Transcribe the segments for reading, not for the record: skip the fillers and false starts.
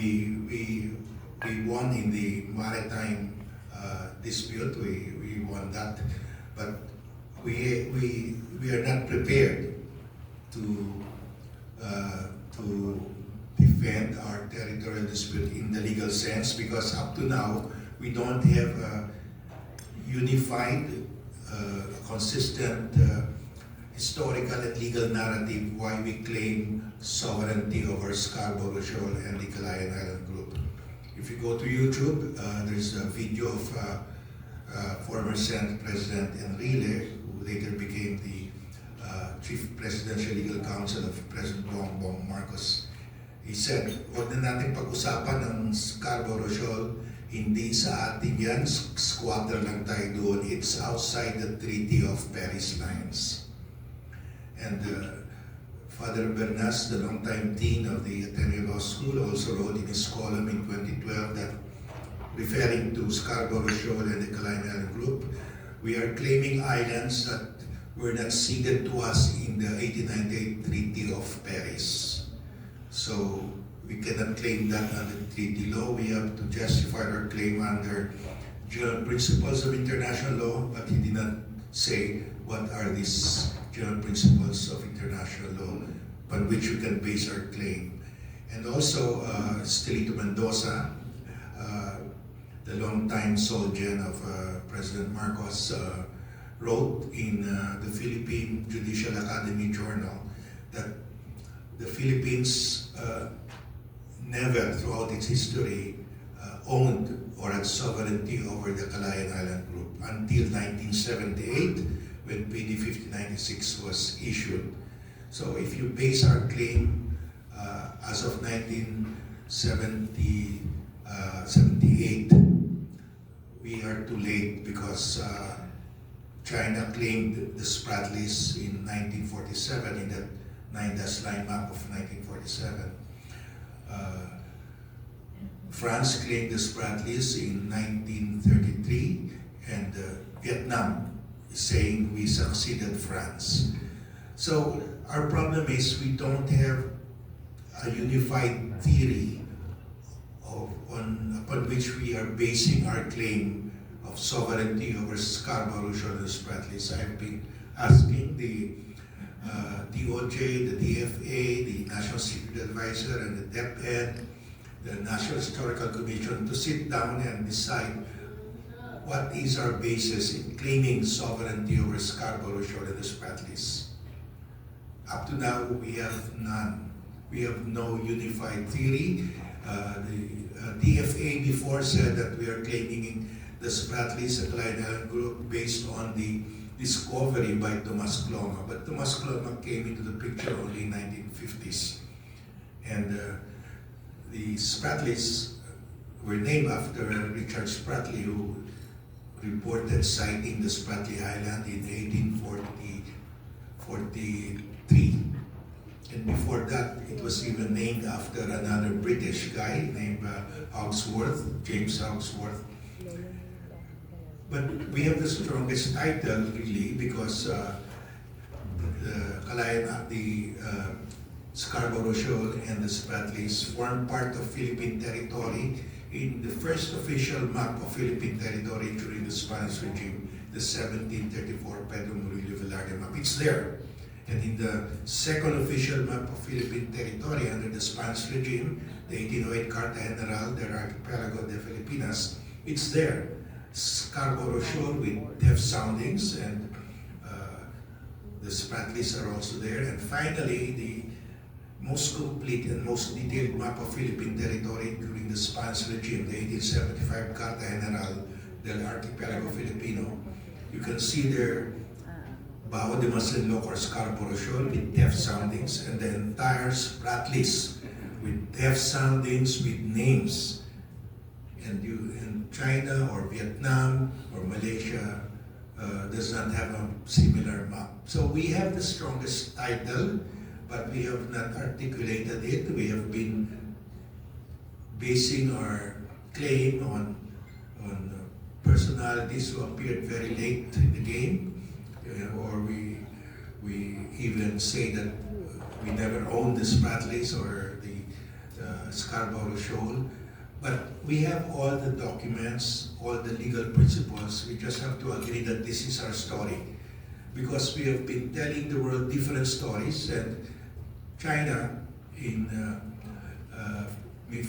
we won in the maritime dispute. We won that, but we are not prepared to defend our territorial dispute in the legal sense, because up to now we don't have a unified, consistent historical and legal narrative why we claim sovereignty over Scarborough Shoal and the Kalayaan Island Group. If you go to YouTube, there's a video of former Senate President Enrile, who later became the Chief Presidential Legal Counsel of President Bongbong Marcos. He said, "Huwag na natin pag-usapan ng Scarborough Shoal, hindi sa atin yan, squatter lang tayo doon, it's outside the Treaty of Paris lines." And Father Bernas, the longtime dean of the Ateneo Law School, also wrote in his column in 2012 that, referring to Scarborough Shoal and the Kalayaan Island Group, "We are claiming islands that were not ceded to us in the 1898 Treaty of Paris. So we cannot claim that under treaty law. We have to justify our claim under general principles of international law," but he did not say what are these general principles of international law upon which we can base our claim. And also, Estelito Mendoza, the longtime soldier of President Marcos, wrote in the Philippine Judicial Academy Journal that the Philippines never, throughout its history, owned or had sovereignty over the Kalayaan Island Group until 1978, when PD 5096 was issued. So if you base our claim as of 1978, we are too late, because China claimed the Spratlys in 1947 in that 9-line map of 1947. France claimed the Spratlys in 1933, and Vietnam is saying we succeeded France. So our problem is we don't have a unified theory upon which we are basing our claim of sovereignty over Scarborough Shoal and Spratlys. I've been asking the DOJ, the DFA, the National Security Advisor, and the DepEd, the National Historical Commission, to sit down and decide what is our basis in claiming sovereignty over Scarborough Shoal and the Spratlys. Up to now, we have none. We have no unified theory. The DFA before said that we are claiming the Spratlys, the Kalayaan Island Group, based on the discovery by Tomas Cloma. But Tomas Cloma came into the picture only in the 1950s. And the Spratlys were named after Richard Spratly, who reported sighting the Spratly Island in 1843. And before that, it was even named after another British guy named Hawksworth, James Hawksworth. But we have the strongest title, really, because the Scarborough Shoal and the Spratlys form part of Philippine territory in the first official map of Philippine territory during the Spanish regime, the 1734 Pedro Murillo Velarde map. It's there. And in the second official map of Philippine territory under the Spanish regime, the 1808 Carta General del Archipelago de Filipinas, it's there. Scarborough Shoal with depth soundings, and the Spratlys are also there. And finally, the most complete and most detailed map of Philippine territory during the Spanish regime, the 1875 Carta General del Archipelago Filipino. You can see there Bajo de Masinloc or Scarborough Shoal with depth soundings, and the entire Spratlys with depth soundings with names. And China or Vietnam or Malaysia does not have a similar map. So we have the strongest title, but we have not articulated it. We have been basing our claim on personalities who appeared very late in the game, or we even say that we never owned the Spratlys or Scarborough Shoal. But we have all the documents, all the legal principles. We just have to agree that this is our story. Because we have been telling the world different stories, and China,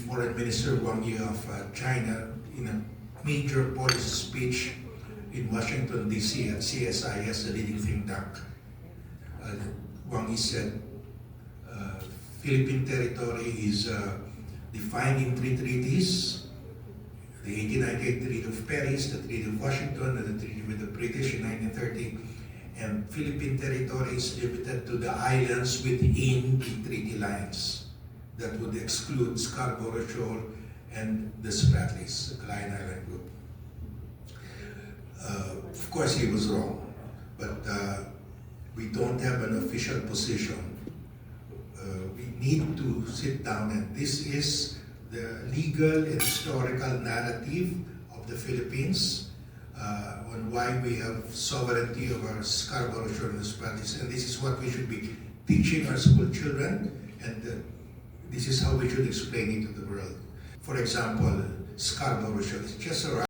Foreign Minister Wang Yi of China, in a major policy speech in Washington, D.C. at CSIS, the leading think tank, Wang Yi said, Philippine territory is defined in three treaties: the 1898 Treaty of Paris, the Treaty of Washington, and the Treaty with the British in 1930. And Philippine territory is limited to the islands within the treaty lines. That would exclude Scarborough Shoal and the Spratlys, the Kalayaan Island Group. Of course, he was wrong, but we don't have an official position. We need to sit down, and this is the legal and historical narrative of the Philippines on why we have sovereignty over Scarborough Shoal and the Spratlys, and this is what we should be teaching our school children, and this is how we should explain it to the world. For example, Scarborough Shoal is just around